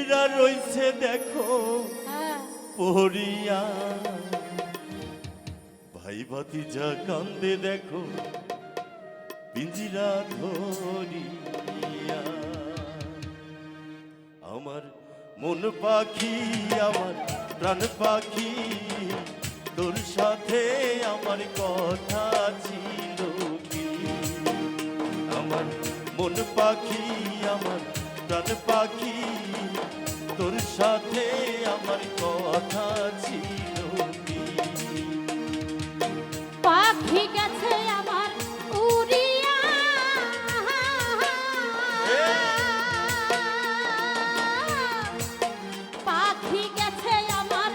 পিঞ্জিরা রইছে দেখো পড়িয়া, ভাই ভাতিজা কান্দে দেখো পিঞ্জিরা ধরিয়া। আমার মন পাখি আমার প্রাণ পাখি, তোর সাথে আমার কথা ছিল কি? আমার মন পাখি আমার প্রাণ পাখি, তোর সাথে আমার কথা ছিল কি? পাখি গেছে আমার উড়িয়া, পাখি গেছে আমার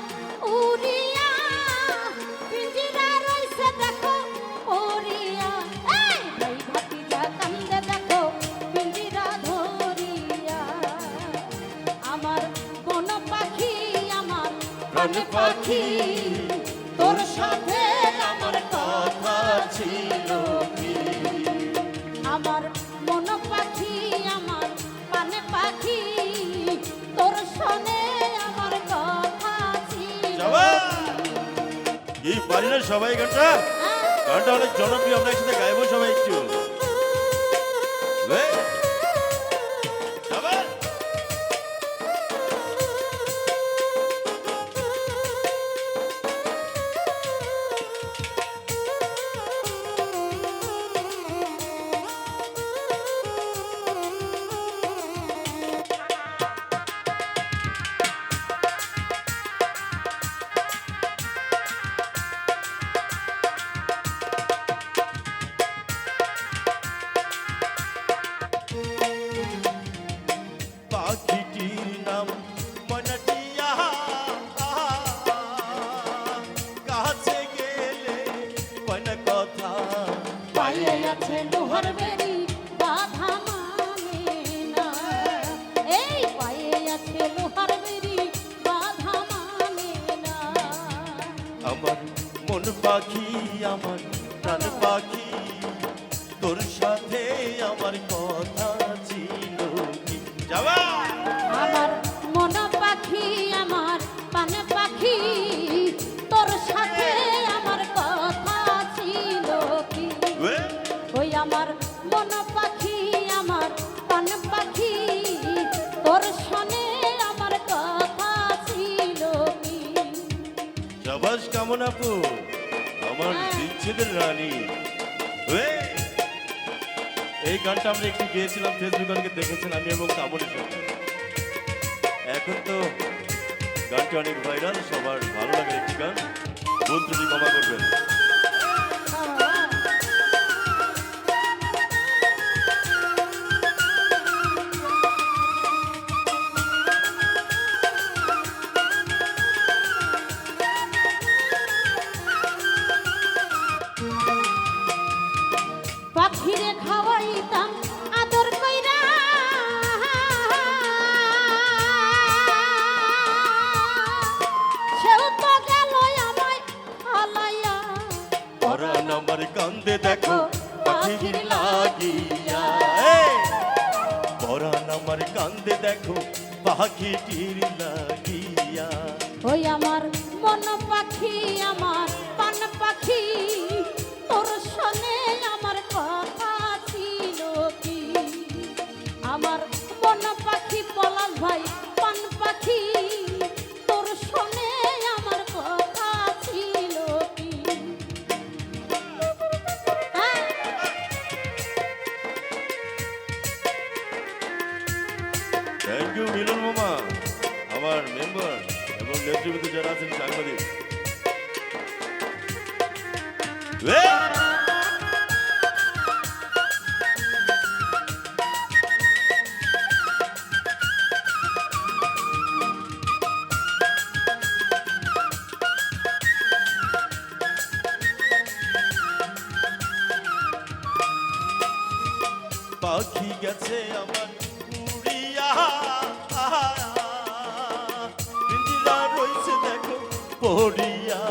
উড়িয়া, পিঞ্জিরা রইছে দেখো পড়িয়া। এই ভাই ভাতিজা কান্দে দেখো পিঞ্জিরা ধরিয়া। আমার কোন পাখি আমার প্রাণ পাখি, তোর সাথে আমার কথা ছিল কি? আমার মন পাখি আমার পানে পাখি, তোর শোনে আমার কথা ছিল। কি পারি না সবাই গানটা? গানটা অনেক জনপ্রিয়, আমরা একসাথে গাইবো সবাই একটু। সবাই পাখিটির নাম ময়নাটিয়া, কাছে গেলে ময়না কথা পায়ে আছে লোহার বেরি বাধা মানে না। এই পায়ে আছে লোহার বেরি বাধা মানে না। আমার মন পাখি আমার প্রাণ পাখি, তোর সাথে আমার কথা ছিল কি? যাবা আমার মন পাখি আমার পান পাখি, তোর সাথে আমার কথা ছিল কি? ওই আমার মন পাখি আমার পান পাখি, তোর শোনে আমার কথা ছিল কি? সাবাস কামন আপু, আমার বিচ্ছেদের রানী। এই গানটা আমরা একটু গিয়েছিলাম, ফেসবুক অনেকে দেখেছেন, আমি এবং কামনের সাথে। এখন তো গানটি অনেক ভাইরাল, সবার ভালো লাগে একটি গান, ভুল ত্রুটি ক্ষমা করবেন। পাখিরে খাওয়াইতাম আদর কইরা, সেও তো গেল আমায় ফালাইয়া। পরাণ আমার কান্দে দেখো পাখির লাগিয়া, পরাণ আমার কান্দে দেখো পাখিটির লাগিয়া। ওই আমার মন পাখি আমার পান পাখি, তোর শোনে আমার কথা ছিল কি? আমার মন পাখি পলাশ ভাই পান পাখি, তোর শোনে আমার কথা ছিল কি? থ্যাংক ইউ মিলন মামা, আমার মেম্বার এবং নেতৃবৃন্দ যারা আছেন সাংবাদিক। পাখি গেছে আমার উড়িয়া, পিঞ্জিরা রইছে দেখো পড়িয়া,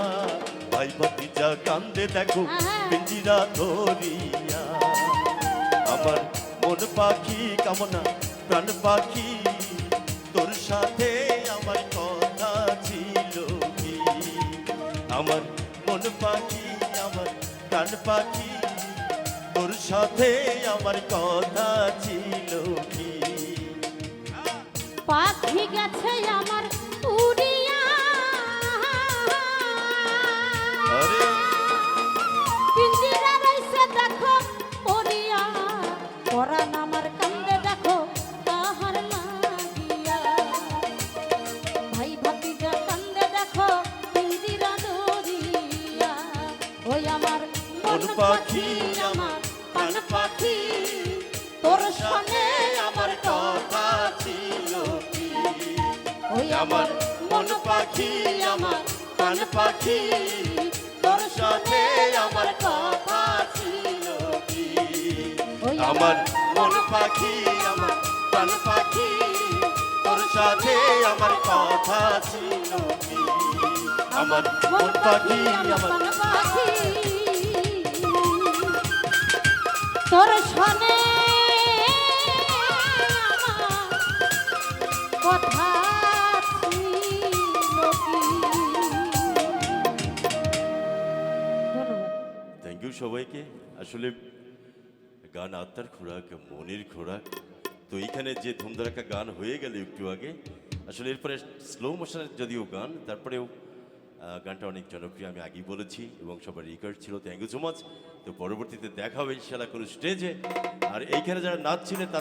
ভাই ভাতিজা কান্দে দেখো পিঞ্জিরা ধরিয়া। আমার মন পাখি কামনা প্রাণ পাখি, তোর সাথে আমার কথা ছিল কি আমার মন পাখি আমার প্রাণ পাখি তোর সাথে আমার কথা ছিল কি পাখি গেছে আমার উড়িয়া আরে পিঞ্জিরা রইছে দেখো পড়িয়া পরাণ আমার কান্দে দেখো তাহার লাগিয়া ভাই ভাতিজা কান্দে দেখো পিঞ্জিরা দরিয়া ওই আমার মন পাখি আমার প্রাণ পাখি তোর সনে আমার কথা ছিল কি ওই আমার মন পাখি আমার প্রাণ পাখি তোর সাথে আমার কথা ছিল কি ওই আমার মন পাখি আমার প্রাণ পাখি তোর সাথে আমার কথা ছিল কি আমার মন পাখি আমার প্রাণ পাখি তোর সনে আমার কথা ছিল কি? ধন্যবাদ। থ্যাংক ইউ সবাইকে আসলে গান আত্মার খোরাক মনের খোরাক তো এইখানে যে ধুমধারাক্কা গান হয়ে গেল একটু আগে আসলে এরপরে স্লো মোশনের যদিও গান তারপরেও গানটা অনেক জনপ্রিয় আমি আগেই বলেছি এবং সবার রিকোয়েস্ট ছিল থ্যাংক ইউ সো মাচ তো পরবর্তীতে দেখা হবে ইনশাআল্লাহ কোনো স্টেজে আর এইখানে যারা নাচছিলেন